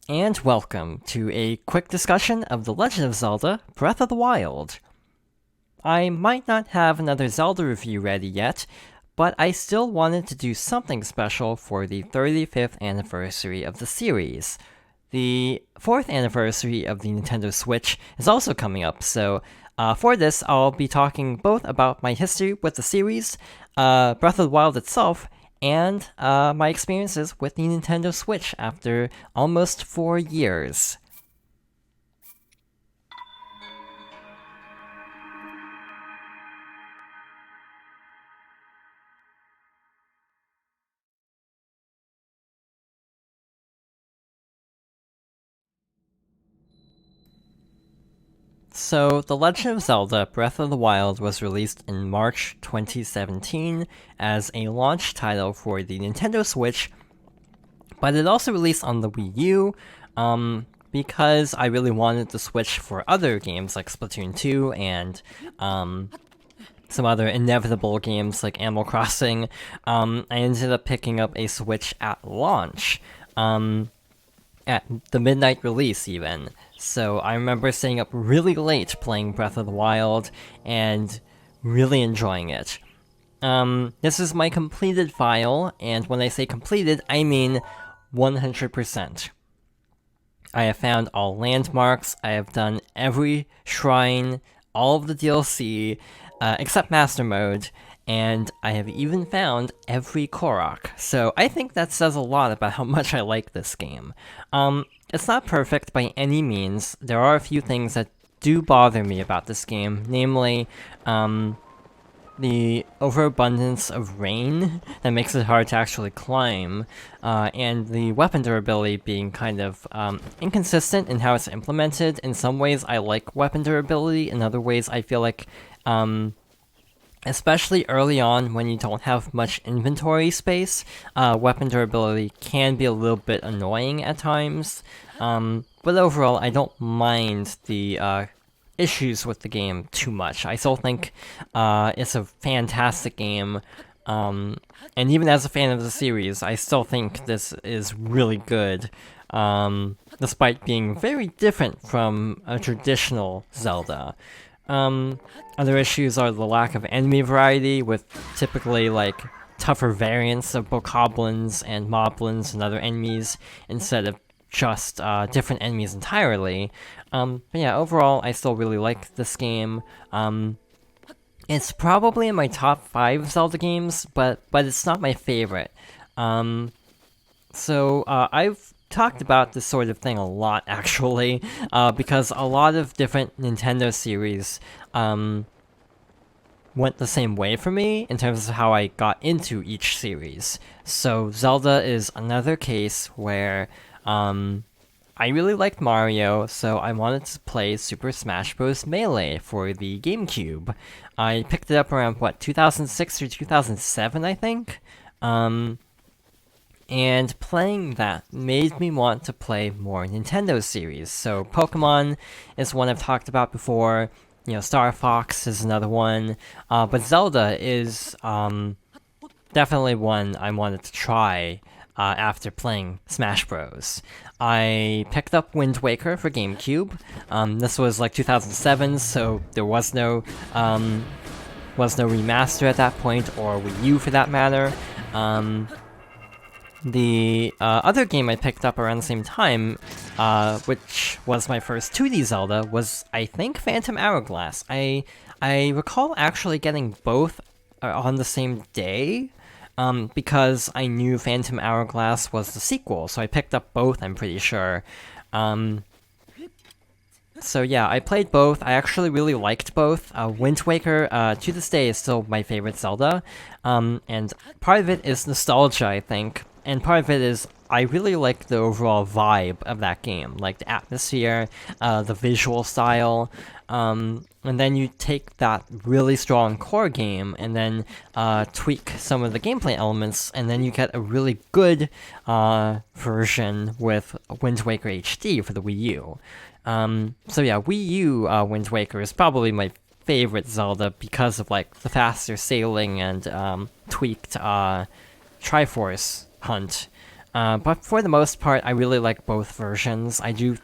and welcome to a quick discussion of The Legend of Zelda Breath of the Wild. I might not have another Zelda review ready yet, but I still wanted to do something special for the 35th anniversary of the series. The 4th anniversary of the Nintendo Switch is also coming up, so for this I'll be talking both about my history with the series, Breath of the Wild itself, and my experiences with the Nintendo Switch after almost 4 years. So, The Legend of Zelda Breath of the Wild was released in March 2017 as a launch title for the Nintendo Switch, but it also released on the Wii U, because I really wanted the Switch for other games like Splatoon 2 and some other inevitable games like Animal Crossing. I ended up picking up a Switch at launch, at the midnight release even. So I remember staying up really late playing Breath of the Wild and really enjoying it. This is my completed file, and when I say completed, I mean 100%. I have found all landmarks, I have done every shrine, all of the DLC, except Master Mode, and I have even found every Korok. So I think that says a lot about how much I like this game. It's not perfect by any means. There are a few things that do bother me about this game, namely, the overabundance of rain that makes it hard to actually climb, and the weapon durability being kind of inconsistent in how it's implemented. In some ways, I like weapon durability. In other ways, I feel like, especially early on when you don't have much inventory space, weapon durability can be a little bit annoying at times. But overall, I don't mind the issues with the game too much. I still think it's a fantastic game, and even as a fan of the series, I still think this is really good, despite being very different from a traditional Zelda. Other issues are the lack of enemy variety, with typically like tougher variants of bokoblins and moblins and other enemies instead of just different enemies entirely. But yeah, overall, I still really like this game. It's probably in my top 5 Zelda games, but it's not my favorite. So I've talked about this sort of thing a lot, actually, because a lot of different Nintendo series went the same way for me in terms of how I got into each series. So Zelda is another case where I really liked Mario, so I wanted to play Super Smash Bros. Melee for the GameCube. I picked it up around, 2006 or 2007, I think? And playing that made me want to play more Nintendo series. So Pokemon is one I've talked about before, Star Fox is another one, but Zelda is definitely one I wanted to try after playing Smash Bros. I picked up Wind Waker for GameCube. This was like 2007, so there was no remaster at that point, or Wii U for that matter. The other game I picked up around the same time, which was my first 2D Zelda, was, I think, Phantom Hourglass. I recall actually getting both on the same day, because I knew Phantom Hourglass was the sequel, so I picked up both, I'm pretty sure. So yeah, I played both. I actually really liked both. Wind Waker, to this day, is still my favorite Zelda, and part of it is nostalgia, I think, and part of it is I really like the overall vibe of that game, like the atmosphere, the visual style, and then you take that really strong core game and then tweak some of the gameplay elements, and then you get a really good version with Wind Waker HD for the Wii U. So yeah, Wii U Wind Waker is probably my favorite Zelda because of like the faster sailing and tweaked Triforce hunt. But for the most part, I really like both versions. I do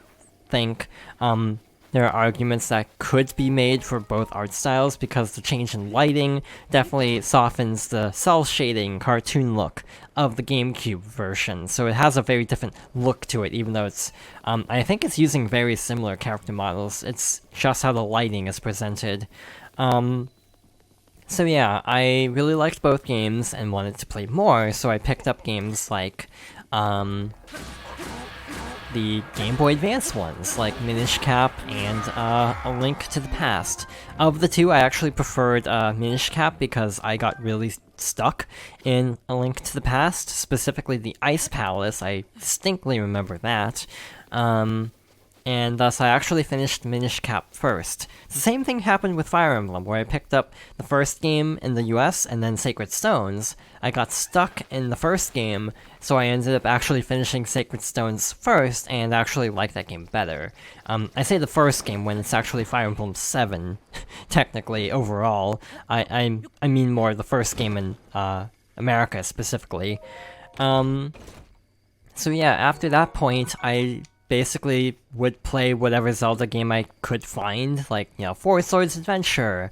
think there are arguments that could be made for both art styles because the change in lighting definitely softens the cel shading cartoon look of the GameCube version. So it has a very different look to it, even though it's, I think it's using very similar character models. It's just how the lighting is presented. So yeah, I really liked both games and wanted to play more, so I picked up games like, the Game Boy Advance ones, like Minish Cap and A Link to the Past. Of the two, I actually preferred Minish Cap because I got really stuck in A Link to the Past, specifically the Ice Palace. I distinctly remember that. And thus I actually finished Minish Cap first. The same thing happened with Fire Emblem, where I picked up the first game in the US and then Sacred Stones. I got stuck in the first game, so I ended up actually finishing Sacred Stones first and actually liked that game better. I say the first game when it's actually Fire Emblem 7, technically, overall. I mean more the first game in America, specifically. So yeah, after that point, I basically would play whatever Zelda game I could find, like, you know, Four Swords Adventure,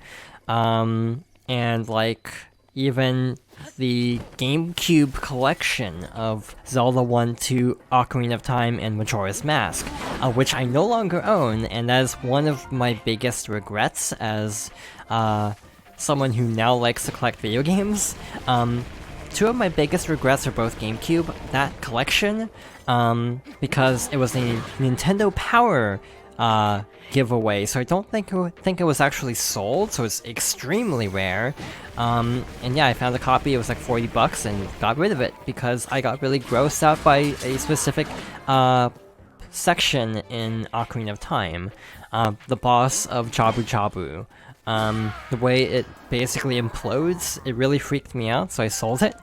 and, like, even the GameCube collection of Zelda 1, 2, Ocarina of Time, and Majora's Mask, which I no longer own, and that is one of my biggest regrets as, someone who now likes to collect video games. Two of my biggest regrets are both GameCube, that collection, because it was a Nintendo Power giveaway, so I don't think it was actually sold, so it's extremely rare. And yeah, I found a copy, it was like $40 and got rid of it because I got really grossed out by a specific section in Ocarina of Time, the boss of Jabu Jabu. The way it basically implodes, it really freaked me out, so I sold it.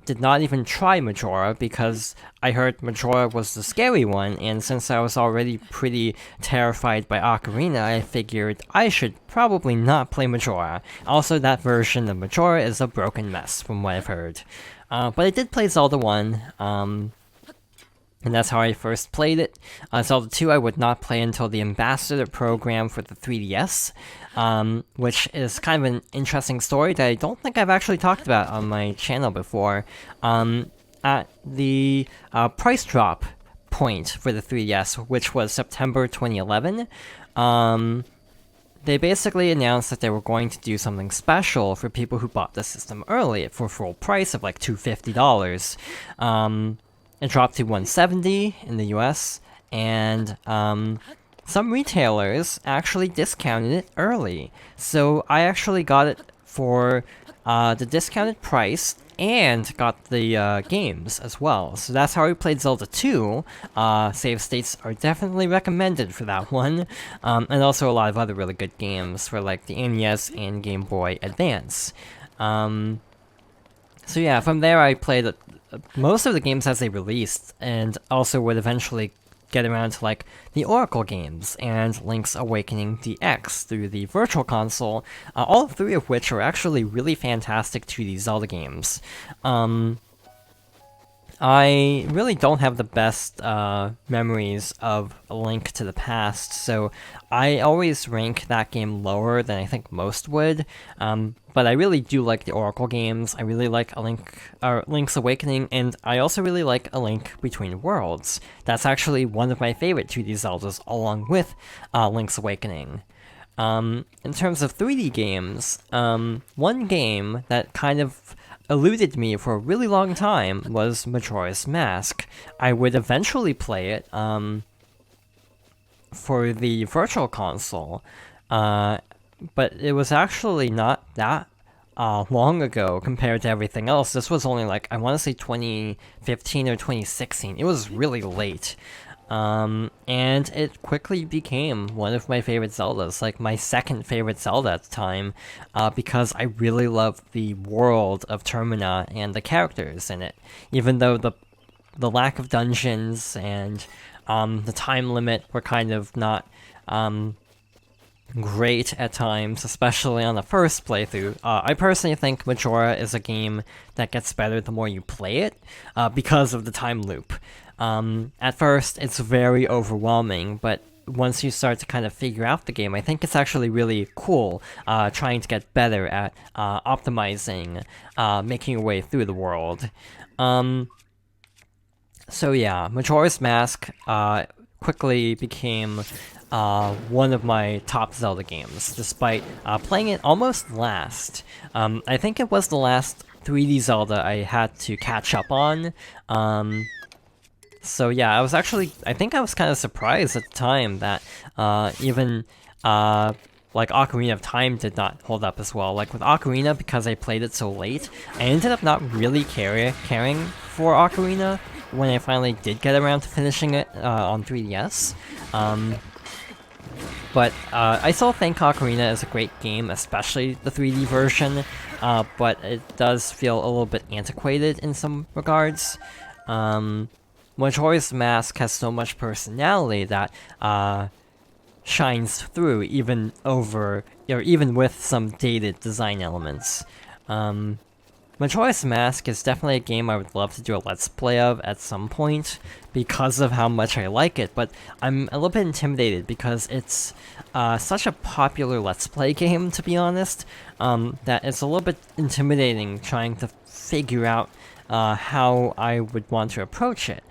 Did not even try Majora, because I heard Majora was the scary one, and since I was already pretty terrified by Ocarina, I figured I should probably not play Majora. Also, that version of Majora is a broken mess, from what I've heard. But I did play Zelda 1, and that's how I first played it. Zelda 2 I would not play until the Ambassador program for the 3DS, which is kind of an interesting story that I don't think I've actually talked about on my channel before. At the price drop point for the 3DS, which was September 2011, they basically announced that they were going to do something special for people who bought the system early for full price of like $250. It dropped to $170 in the US, and some retailers actually discounted it early. So I actually got it for the discounted price and got the games as well. So that's how we played Zelda 2. Save states are definitely recommended for that one. And also a lot of other really good games for like the NES and Game Boy Advance. So yeah, from there I played most of the games as they released, and also would eventually get around to like the Oracle games and Link's Awakening DX through the Virtual Console, all three of which are actually really fantastic 2D Zelda games. I really don't have the best memories of A Link to the Past, so I always rank that game lower than I think most would. But I really do like the Oracle games. I really like Link's Awakening, and I also really like A Link Between Worlds. That's actually one of my favorite 2D Zeldas, along with Link's Awakening. In terms of 3D games, one game that kind of eluded me for a really long time was Majora's Mask. I would eventually play it for the Virtual Console, but it was actually not that long ago compared to everything else. This was only like, I want to say 2015 or 2016. It was really late. And it quickly became one of my favorite Zeldas, like my second favorite Zelda at the time, because I really loved the world of Termina and the characters in it. Even though the lack of dungeons and the time limit were kind of not great at times, especially on the first playthrough. I personally think Majora is a game that gets better the more you play it, because of the time loop. At first, it's very overwhelming, but once you start to kind of figure out the game, I think it's actually really cool, trying to get better at optimizing, making your way through the world. So yeah, Majora's Mask quickly became one of my top Zelda games, despite playing it almost last. I think it was the last 3D Zelda I had to catch up on. So yeah, I think I was kind of surprised at the time that even like Ocarina of Time did not hold up as well. Like with Ocarina, because I played it so late, I ended up not really caring for Ocarina when I finally did get around to finishing it on 3DS. But I still think Ocarina is a great game, especially the 3D version, but it does feel a little bit antiquated in some regards. Majora's Mask has so much personality that shines through even with some dated design elements. Majora's Mask is definitely a game I would love to do a Let's Play of at some point because of how much I like it, but I'm a little bit intimidated because it's such a popular Let's Play game, to be honest, that it's a little bit intimidating trying to figure out how I would want to approach it.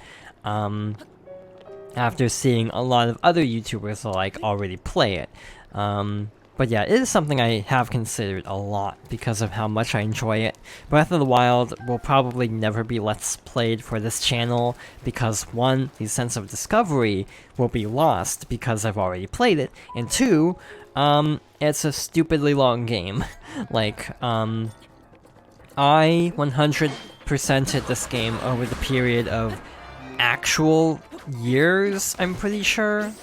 After seeing a lot of other YouTubers already play it. But yeah, it is something I have considered a lot because of how much I enjoy it. Breath of the Wild will probably never be Let's Played for this channel because 1, the sense of discovery will be lost because I've already played it, and 2, it's a stupidly long game. I 100%ed this game over the period of actual years, I'm pretty sure.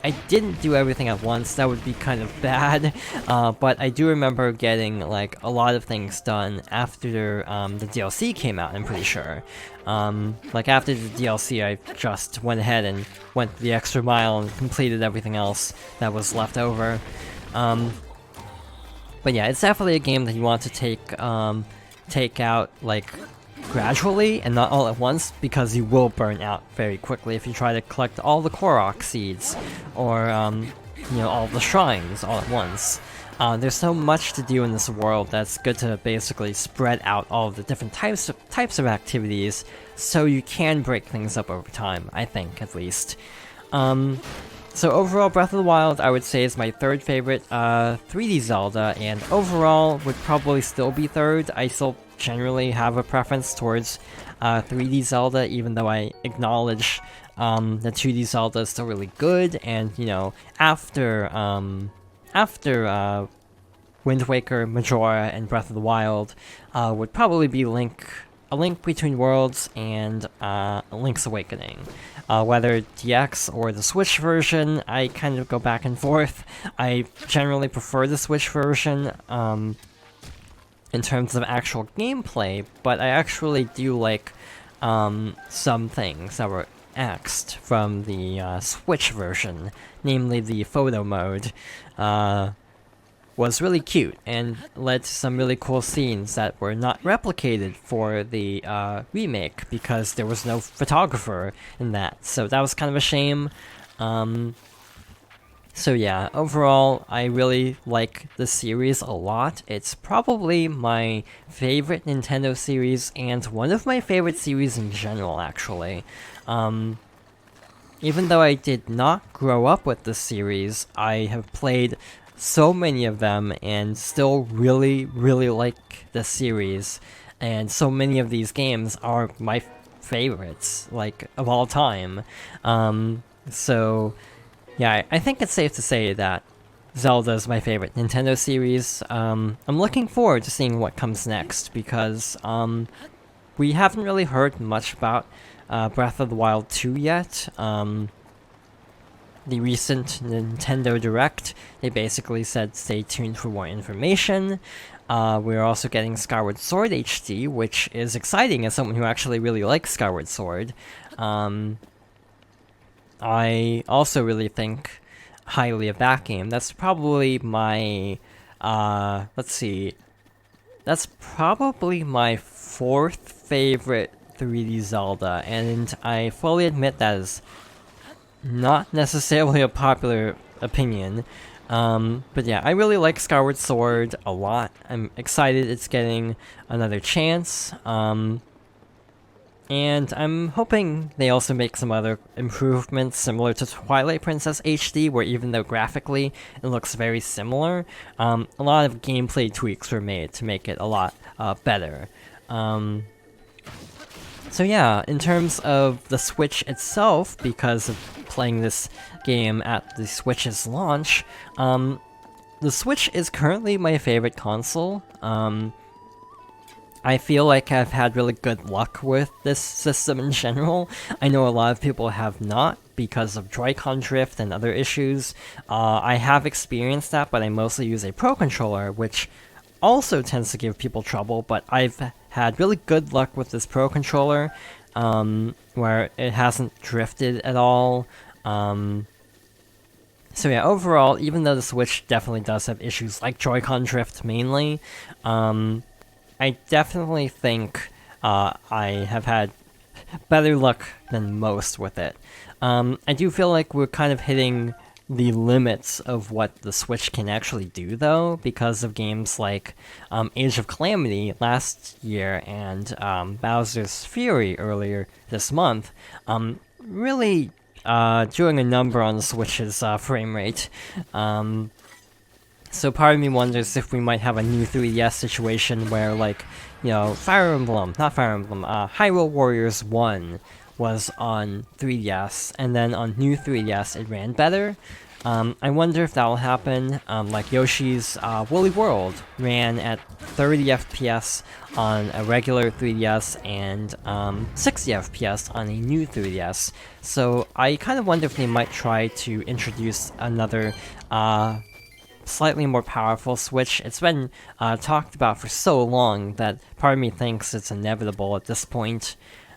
I didn't do everything at once, that would be kind of bad, but I do remember getting, a lot of things done after the DLC came out, I'm pretty sure. After the DLC, I just went ahead and went the extra mile and completed everything else that was left over. But yeah, it's definitely a game that you want to take out, gradually and not all at once, because you will burn out very quickly if you try to collect all the Korok seeds or all the shrines all at once. There's so much to do in this world that's good to basically spread out all of the different types of activities so you can break things up over time, I think, at least. So overall, Breath of the Wild, I would say, is my third favorite 3D Zelda, and overall would probably still be third. I still generally have a preference towards 3D Zelda, even though I acknowledge that 2D Zelda is still really good, and, after Wind Waker, Majora, and Breath of the Wild would probably be A Link Between Worlds and Link's Awakening. Whether DX or the Switch version, I kind of go back and forth. I generally prefer the Switch version in terms of actual gameplay, but I actually do like some things that were axed from the Switch version, namely the photo mode. Was really cute and led to some really cool scenes that were not replicated for the remake because there was no photographer in that, so that was kind of a shame. So yeah, overall, I really like the series a lot. It's probably my favorite Nintendo series and one of my favorite series in general, actually. Even though I did not grow up with the series, I have played so many of them and still really, really like the series, and so many of these games are my favorites, of all time. So yeah, I think it's safe to say that Zelda is my favorite Nintendo series. I'm looking forward to seeing what comes next, because we haven't really heard much about Breath of the Wild 2 yet. The recent Nintendo Direct, they basically said stay tuned for more information. We're also getting Skyward Sword HD, which is exciting as someone who actually really likes Skyward Sword. I also really think highly of that game. That's probably my, let's see, that's probably my 4th favorite 3D Zelda, and I fully admit that is not necessarily a popular opinion. But yeah, I really like Skyward Sword a lot. I'm excited it's getting another chance. And I'm hoping they also make some other improvements similar to Twilight Princess HD, where even though graphically it looks very similar, a lot of gameplay tweaks were made to make it a lot better. So yeah, in terms of the Switch itself, because of playing this game at the Switch's launch, the Switch is currently my favorite console. I feel like I've had really good luck with this system in general. I know a lot of people have not because of Joy-Con drift and other issues. I have experienced that, but I mostly use a Pro Controller, which also tends to give people trouble, but I've had really good luck with this Pro Controller, where it hasn't drifted at all. So yeah, overall, even though the Switch definitely does have issues like Joy-Con drift mainly, I definitely think I have had better luck than most with it. I do feel like we're kind of hitting the limits of what the Switch can actually do, though, because of games like Age of Calamity last year and Bowser's Fury earlier this month, really doing a number on the Switch's frame rate. So part of me wonders if we might have a new 3DS situation where, like, you know, Hyrule Warriors 1 was on 3DS, and then on new 3DS it ran better. I wonder if that will happen. Like Yoshi's Woolly World ran at 30 FPS on a regular 3DS and 60 FPS on a new 3DS. So I kind of wonder if they might try to introduce another slightly more powerful Switch. It's been talked about for so long that part of me thinks it's inevitable at this point.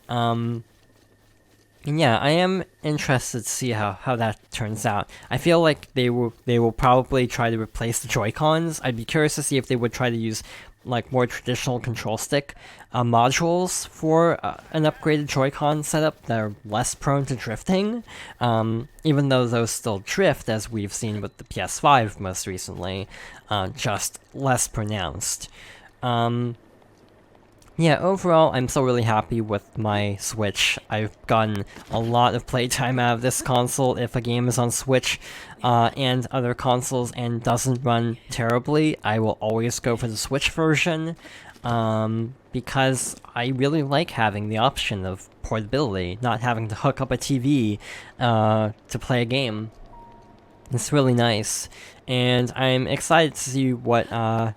And yeah, I am interested to see how that turns out. I feel like they will probably try to replace the Joy-Cons. I'd be curious to see if they would try to use like more traditional control stick modules for an upgraded Joy-Con setup that are less prone to drifting, even though those still drift, as we've seen with the PS5 most recently, just less pronounced. Yeah, overall, I'm still really happy with my Switch. I've gotten a lot of playtime out of this console. If a game is on Switch and other consoles and doesn't run terribly, I will always go for the Switch version, because I really like having the option of portability, not having to hook up a TV to play a game. It's really nice, and I'm excited to see what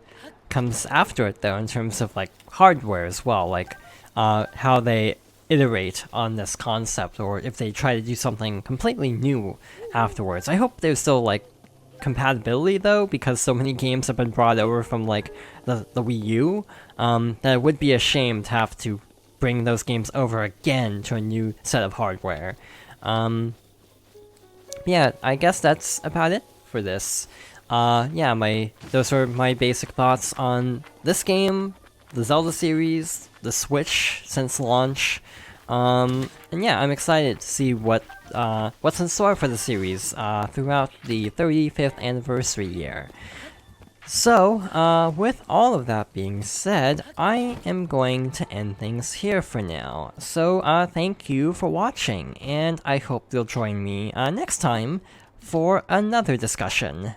comes after it, though, in terms of like hardware as well, like how they iterate on this concept, or if they try to do something completely new afterwards. I hope there's still like compatibility, though, because so many games have been brought over from like the Wii U, that it would be a shame to have to bring those games over again to a new set of hardware. Yeah, I guess that's about it for this. Yeah, those are my basic thoughts on this game, the Zelda series, the Switch since launch, and yeah, I'm excited to see what's in store for the series throughout the 35th anniversary year. So, with all of that being said, I am going to end things here for now. So, thank you for watching, and I hope you'll join me next time for another discussion.